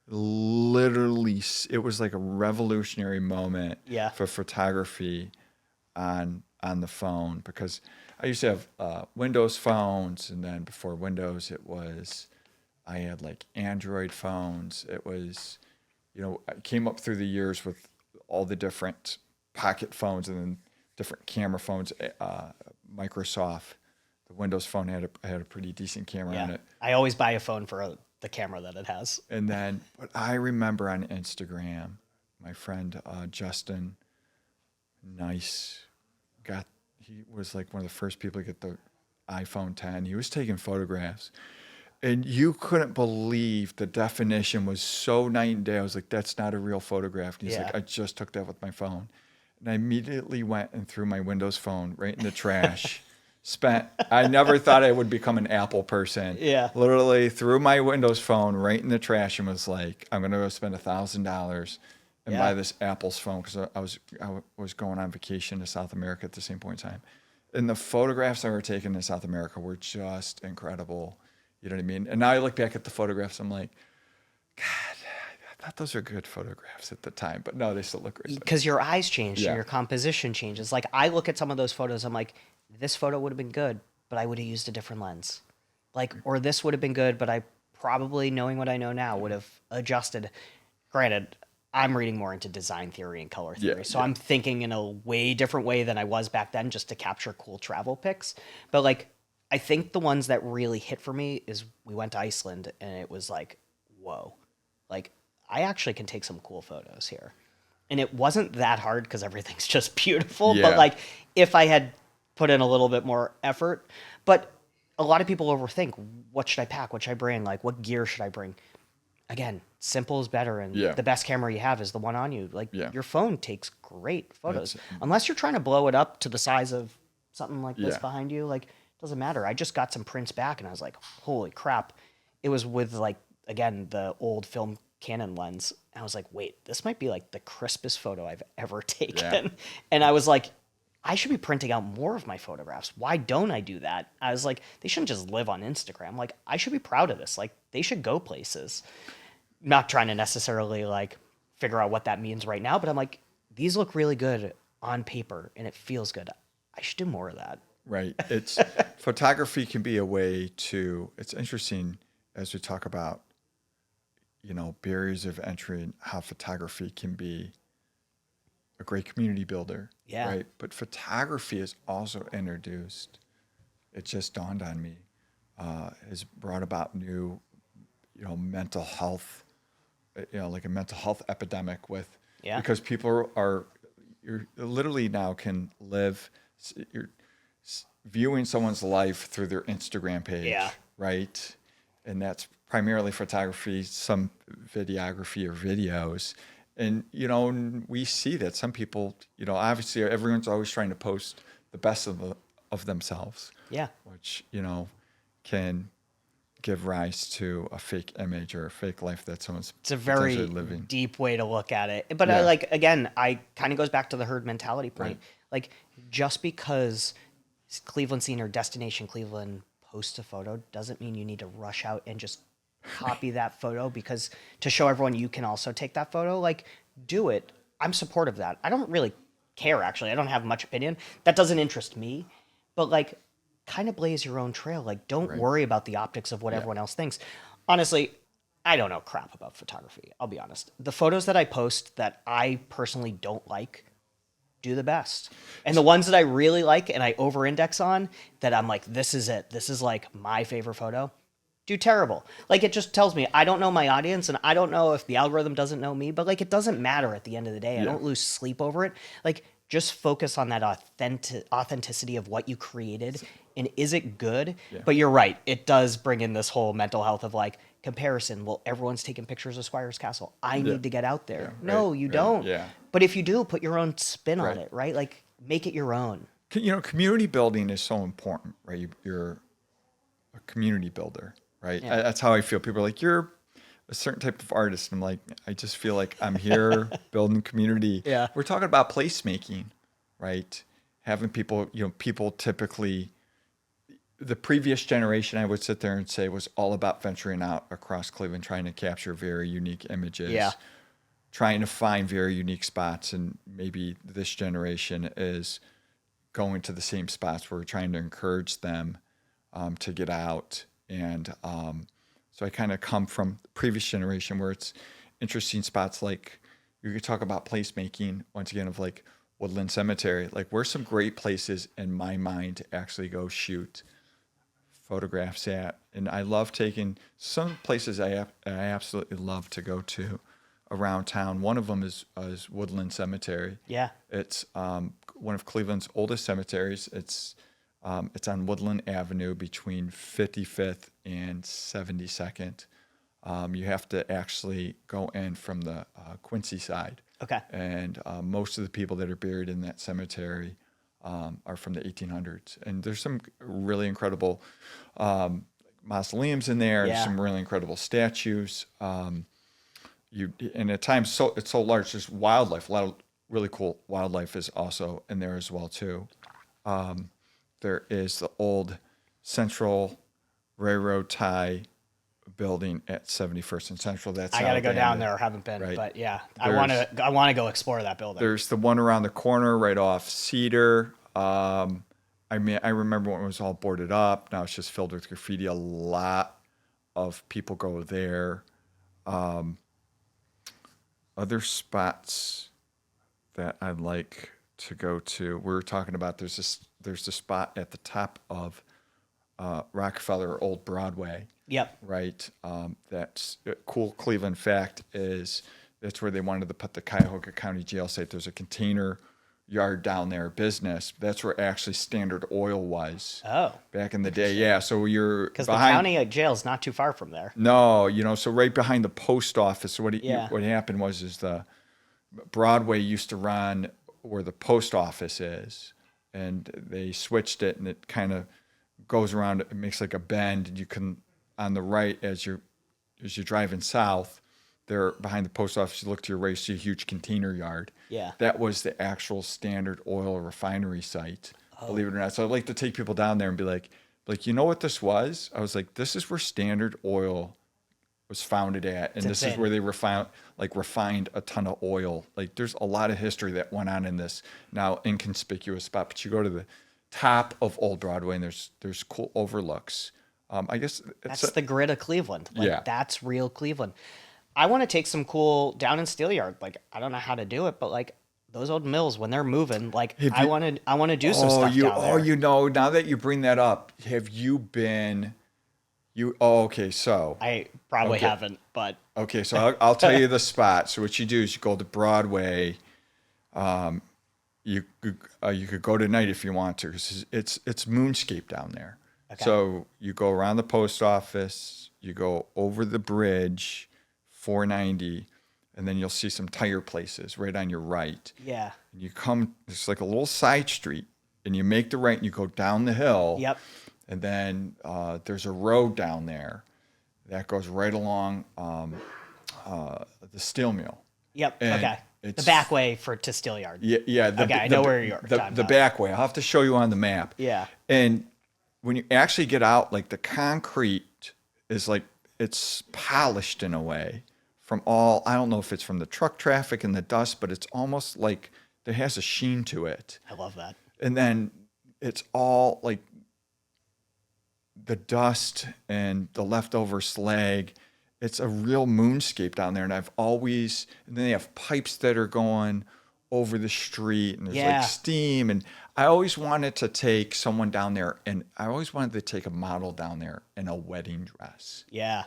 literally, it was like a revolutionary moment Yeah. for photography on the phone, because I used to have Windows phones, and then before Windows I had like Android phones. It was, I came up through the years with all the different pocket phones and then different camera phones. Microsoft, the Windows phone had a pretty decent camera on Yeah. it. I always buy a phone for the camera that it has. And then, but I remember on Instagram, my friend Justin, he was like one of the first people to get the iPhone 10. He was taking photographs, and you couldn't believe the definition was so night and day. I was like, that's not a real photograph. And he's Yeah. like, I just took that with my phone. And I immediately went and threw my Windows phone right in the trash. I never thought I would become an Apple person. Yeah. Literally threw my Windows phone right in the trash and was like, I'm going to go spend $1,000 and Yeah. buy this Apple's phone, because I was going on vacation to South America at the same point in time. And the photographs I were taking in South America were just incredible. You know what I mean? And now I look back at the photographs, I'm like, God, I thought those were good photographs at the time, but no, they still look great. Because your eyes change Yeah. and your composition changes. Like I look at some of those photos, I'm like, this photo would have been good, but I would have used a different lens. Like, or this would have been good, but I probably, knowing what I know now, would have adjusted. Granted, I'm reading more into design theory and color theory, Yeah, so yeah. I'm thinking in a way different way than I was back then, just to capture cool travel pics. But like, I think the ones that really hit for me is we went to Iceland, and it was like, whoa, like I actually can take some cool photos here. And it wasn't that hard because everything's just beautiful. Yeah. But like, if I had put in a little bit more effort, but a lot of people overthink, what should I pack? What should I bring? Like, what gear should I bring? Again, simple is better, and Yeah. the best camera you have is the one on you. Like, Yeah. your phone takes great photos. That's- Unless you're trying to blow it up to the size of something like this Yeah. behind you, like, it doesn't matter. I just got some prints back, and I was like, holy crap. It was with, like, again, the old film Canon lens. I was like, wait, this might be, like, the crispest photo I've ever taken. And I was like, I should be printing out more of my photographs. Why don't I do that? I was like, they shouldn't just live on Instagram. Like, I should be proud of this. Like, they should go places. Not trying to necessarily like figure out what that means right now, but I'm like, these look really good on paper and it feels good. I should do more of that. Right. It's photography can be a way to, it's interesting as we talk about, barriers of entry and how photography can be a great community builder. Yeah. Right. But photography is also introduced, it just dawned on me, has brought about new, mental health, like a mental health epidemic Yeah. because people you're literally now can live, you're viewing someone's life through their Instagram page. Yeah. Right. And that's primarily photography, some videography or videos. And, we see that some people, obviously everyone's always trying to post the best of themselves. Yeah. Which, can give rise to a fake image or a fake life that someone's It's a very potentially living. deep way to look at it. But Yeah. I kind of goes back to the herd mentality point. Right. Like, just because Cleveland Scene or Destination Cleveland posts a photo doesn't mean you need to rush out and just copy that photo, because to show everyone you can also take that photo, like, do it. I'm supportive of that. I don't really care, actually. I don't have much opinion. That doesn't interest me. But like, kind of blaze your own trail. Like, don't Right. worry about the optics of what everyone else thinks. Honestly, I don't know crap about photography. I'll be honest. The photos that I post that I personally don't like do the best. And the ones that I really like and I over-index on, that I'm like, this is it. This is like my favorite photo. do terrible. Like, it just tells me I don't know my audience, and I don't know if the algorithm doesn't know me, but like, it doesn't matter at the end of the day. I Yeah. don't lose sleep over it. Like, just focus on that authenticity of what you created, and is it good? Yeah. But you're right, it does bring in this whole mental health of like comparison. Well, everyone's taking pictures of Squire's Castle. I Yeah. need to get out there. Yeah, No, right, you right, don't. yeah. But if you do, put your own spin on Right. it, right? Like, make it your own. Community building is so important, right? You're a community builder, right? Yeah. That's how I feel. People are like, you're a certain type of artist. I'm like, I just feel like I'm here building community. Yeah. We're talking about placemaking, right? Having people, people typically, the previous generation, I would sit there and say, was all about venturing out across Cleveland, trying to capture very unique images. Yeah. Trying to find very unique spots. And maybe this generation is going to the same spots. We're trying to encourage them to get out. And so I kind of come from the previous generation where it's interesting spots like you could talk about placemaking once again of like Woodland Cemetery. Like, where's some great places in my mind to actually go shoot photographs at. And I love taking some places I absolutely love to go to around town. One of them is Woodland Cemetery. Yeah. It's one of Cleveland's oldest cemeteries. It's on Woodland Avenue between 55th and 72nd. You have to actually go in from the Quincy side. Okay. And most of the people that are buried in that cemetery are from the 1800s. And there's some really incredible mausoleums in there. Yeah. Some really incredible statues. And at times, it's so large. There's wildlife. A lot of really cool wildlife is also in there as well too. There is the old Central Railroad tie building at 71st and Central. That's I got to go down Alabama. there. Haven't been, Right. but yeah, I want to go explore that building. There's the one around the corner right off Cedar. I remember when it was all boarded up. Now it's just filled with graffiti. A lot of people go there. Other spots that I'd like to go to. We were talking about there's the spot at the top of Rockefeller Old Broadway. Yep. Right. That's a cool Cleveland fact is that's where they wanted to put the Cuyahoga County Jail site. There's a container yard down there, business. That's where actually Standard Oil was. Oh. Back in the day. Yeah. So you're Because the behind. county jail is not too far from there. No, so right behind the post office. What Yeah. what happened is the Broadway used to run where the post office is, and they switched it, and it kind of goes around. It makes like a bend, and you can on the right as you're driving south. There behind the post office, you look to your right, you see a huge container yard. Yeah. That was the actual Standard Oil refinery site, believe it or not. So I'd like to take people down there and be like, you know what this was? I was like, this is where Standard Oil was founded at, and this is insane. where they refined a ton of oil. Like, there's a lot of history that went on in this now inconspicuous spot. But you go to the top of Old Broadway, and there's cool overlooks. I guess That's the grid of Cleveland. Like, Yeah. That's real Cleveland. I want to take some cool down in Steelyard. Like, I don't know how to do it, but like those old mills when they're moving, like I want to do some stuff down there. Now that you bring that up, have you been? Okay, so I probably Okay. haven't, but okay, so I'll tell you the spot. So what you do is you go to Broadway. You could go tonight if you want to, 'cause it's moonscape down there. Okay. So you go around the post office, you go over the bridge, 490, and then you'll see some tire places right on your right. yeah. And you come, it's like a little side street, and you make the right, and you go down the hill. Yep. And then there's a road down there that goes right along the steel mill. Yep. And Okay. The it's- back way to Steelyard. Yeah. Okay, I know where you're talking the about. back way. I'll have to show you on the map. Yeah. And when you actually get out, like the concrete is like it's polished in a way from all. I don't know if it's from the truck traffic and the dust, but it's almost like it has a sheen to it. I love that. And then it's all like the dust and the leftover slag. It's a real moonscape down there. And then they have pipes that are going over the street and there's Yeah. like steam. And I always wanted to take someone down there, and I always wanted to take a model down there in a wedding dress, Yeah.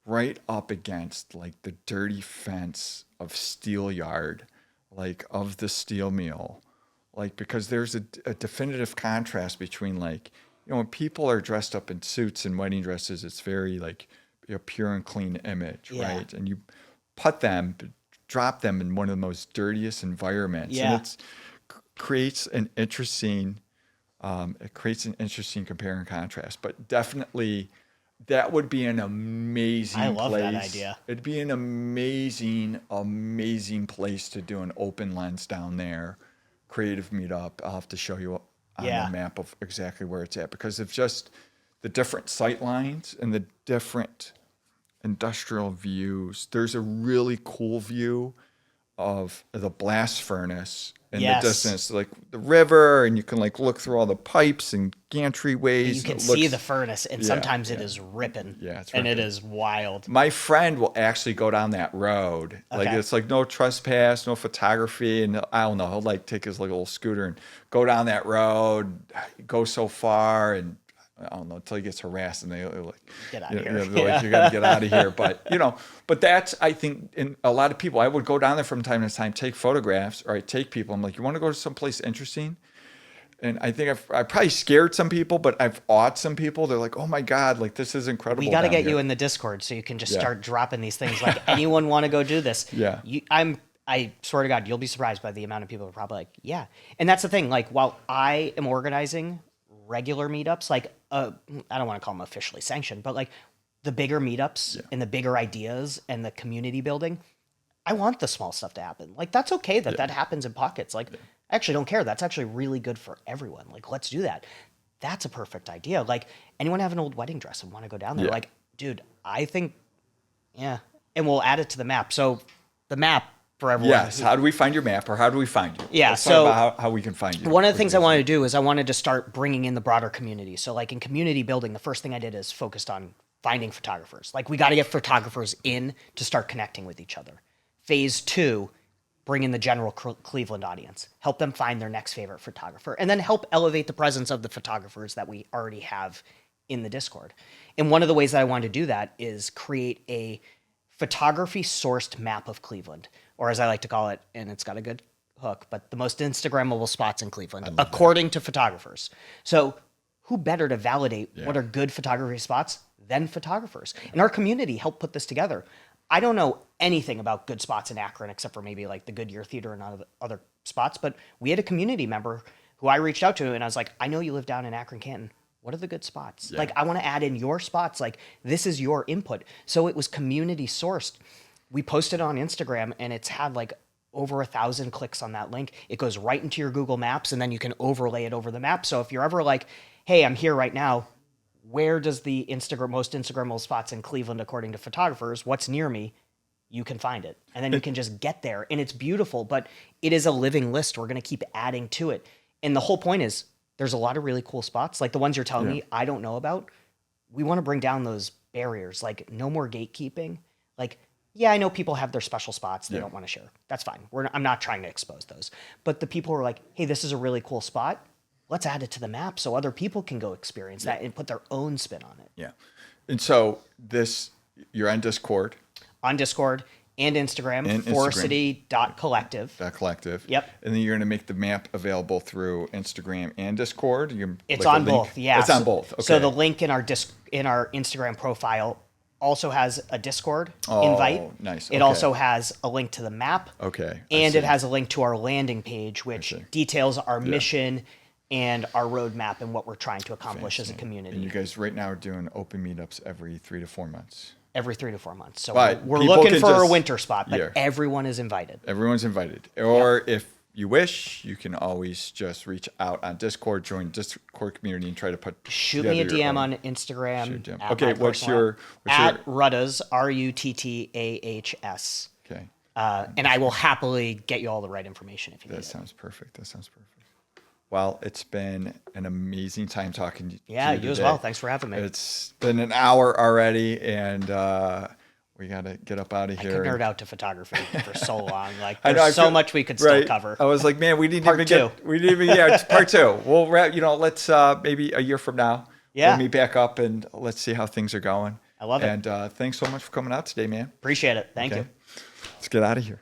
right up against like the dirty fence of steel yard, like of the steel mill, like because there's a definitive contrast between like, you know, when people are dressed up in suits and wedding dresses, it's very like a pure and clean image, Yeah. right? And you put them, drop them in one of the most dirtiest environments, Yeah. and it's creates an interesting compare and contrast. But definitely that would be an amazing I love place. that idea. It'd be an amazing place to do an open lens down there, creative meetup. I'll have to show you on Yeah. the map of exactly where it's at, because of just the different sight lines and the different industrial views. There's a really cool view of the blast furnace in Yes. the distance, like the river, and you can like look through all the pipes and gantryways. You can and it see looks- the furnace, and Yeah, sometimes it yeah. is ripping. Yeah, it's and it ripping. is wild. My friend will actually go down that road. Like Okay. it's like no trespass, no photography, and I don't know. He'll like take his like little scooter and go down that road, go so far, and I don't know, until he gets harassed, and they're like, Get out you of know, here. they're like, you got to get out of here. But you know, but that's, I think, in a lot of people, I would go down there from time to time, take photographs, or I take people. I'm like, you want to go to someplace interesting? And I think I probably scared some people, but I've awed some people. They're like, oh my God, like this is incredible. We got to down get here. you in the Discord so you can just Yeah. start dropping these things. Like, anyone want to go do this? Yeah. I swear to God, you'll be surprised by the amount of people who are probably like, yeah. And that's the thing. Like, while I am organizing regular meetups, like, I don't want to call them officially sanctioned, but like the bigger meetups and the bigger ideas and the community building, I want the small stuff to happen. Like, that's okay that happens in pockets. Like, I actually don't care. That's actually really good for everyone. Like, let's do that. That's a perfect idea. Like, anyone have an old wedding dress and want to go down there? Yeah. Like, dude, I think, yeah. And we'll add it to the map. So the map for everyone. Yes. How do we find your map, or how do we find you? Yeah, Let's talk so about how we can find you. One of the things I wanted to do is I wanted to start bringing in the broader community. So, like, in community building, the first thing I did is focused on finding photographers. Like, we got to get photographers in to start connecting with each other. Phase 2, bring in the general Cleveland audience, help them find their next favorite photographer, and then help elevate the presence of the photographers that we already have in the Discord. And one of the ways that I wanted to do that is create a photography sourced map of Cleveland, or as I like to call it, and it's got a good hook, but the most Instagrammable spots in Cleveland, according to photographers. So who better to validate what are good photography spots than photographers? And our community helped put this together. I don't know anything about good spots in Akron, except for maybe like the Goodyear Theater and other spots, but we had a community member who I reached out to, and I was like, I know you live down in Akron, Canton. What are the good spots? Yeah. Like, I want to add in your spots. Like, this is your input. So it was community sourced. We posted on Instagram, and it's had like over 1,000 clicks on that link. It goes right into your Google Maps, and then you can overlay it over the map. So if you're ever like, hey, I'm here right now, where does the most Instagrammable spots in Cleveland, according to photographers, what's near me? You can find it. And then you can just get there. And it's beautiful, but it is a living list. We're going to keep adding to it. And the whole point is, there's a lot of really cool spots, like the ones you're telling me I don't know about. We want to bring down those barriers, like no more gatekeeping. Like, yeah, I know people have their special spots they don't want to share. That's fine. I'm not trying to expose those. But the people who are like, hey, this is a really cool spot. Let's add it to the map so other people can go experience that and put their own spin on it. Yeah. And so you're on Discord. On Discord and Instagram, And Instagram. forcity.collective. That collective. Yep. And then you're going to make the map available through Instagram and Discord. It's like a on link? both, yeah. It's on both. Okay. So the link in our Instagram profile also has a Discord invite. Nice. It Okay. also has a link to the map. Okay. I And see. it has a link to our landing page, which details our mission and our roadmap and what we're trying to accomplish as a community. And you guys right now are doing open meetups every 3 to 4 months. Every 3 to 4 months. So But we're people looking can for a just- winter spot, but Yeah. everyone is invited. Everyone's invited. Or if you wish, you can always just reach out on Discord, join Discord community, and try to put Shoot me a together your DM own- on Instagram. Shoot a DM. at Okay, my what's personal your- at Ruttahs, RUTTAHS. Okay. And I will happily get you all the right information if you need That it. sounds perfect. That sounds perfect. Well, it's been an amazing time talking to Yeah, you you as today. well. Thanks for having me. It's been an hour already, and we got to get up out of I here. could nerd out to photography for so long. Like I know, there's I so feel- much we could still right. cover. I was like, man, we didn't Part even two. get, we didn't even, yeah, it's part two. We'll wrap, let's maybe a year from now, Yeah. we'll meet back up and let's see how things are going. I love it. And thanks so much for coming out today, man. Appreciate it. Thank you. Let's get out of here.